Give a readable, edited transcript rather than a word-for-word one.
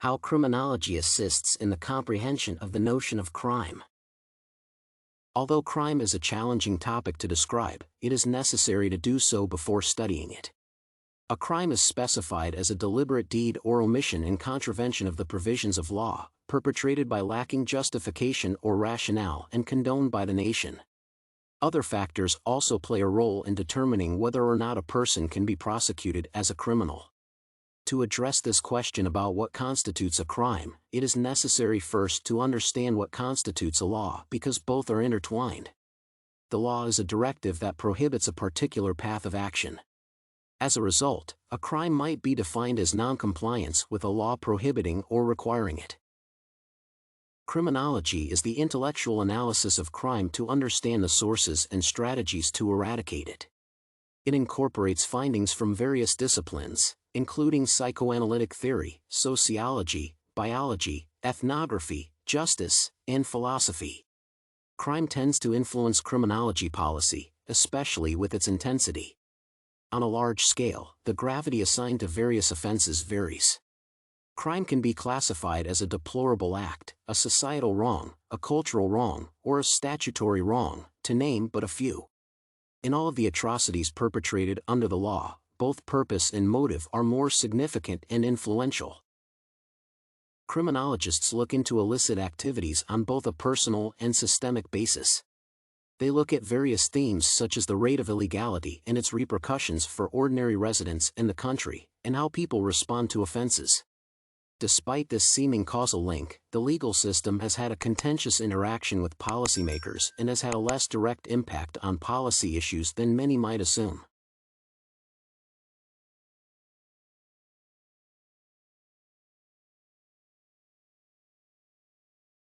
How criminology assists in the comprehension of the notion of crime. Although crime is a challenging topic to describe, it is necessary to do so before studying it. A crime is specified as a deliberate deed or omission in contravention of the provisions of law, perpetrated by lacking justification or rationale and condoned by the nation. Other factors also play a role in determining whether or not a person can be prosecuted as a criminal. To address this question about what constitutes a crime, it is necessary first to understand what constitutes a law, because both are intertwined. The law is a directive that prohibits a particular path of action. As a result, a crime might be defined as noncompliance with a law prohibiting or requiring it. Criminology is the intellectual analysis of crime to understand the sources and strategies to eradicate it. It incorporates findings from various disciplines, including psychoanalytic theory, sociology, biology, ethnography, justice, and philosophy. Crime tends to influence criminology policy, especially with its intensity. On a large scale, the gravity assigned to various offenses varies. Crime can be classified as a deplorable act, a societal wrong, a cultural wrong, or a statutory wrong, to name but a few. In all of the atrocities perpetrated under the law, both purpose and motive are more significant and influential. Criminologists look into illicit activities on both a personal and systemic basis. They look at various themes such as the rate of illegality and its repercussions for ordinary residents in the country, and how people respond to offenses. Despite this seeming causal link, the legal system has had a contentious interaction with policymakers and has had a less direct impact on policy issues than many might assume.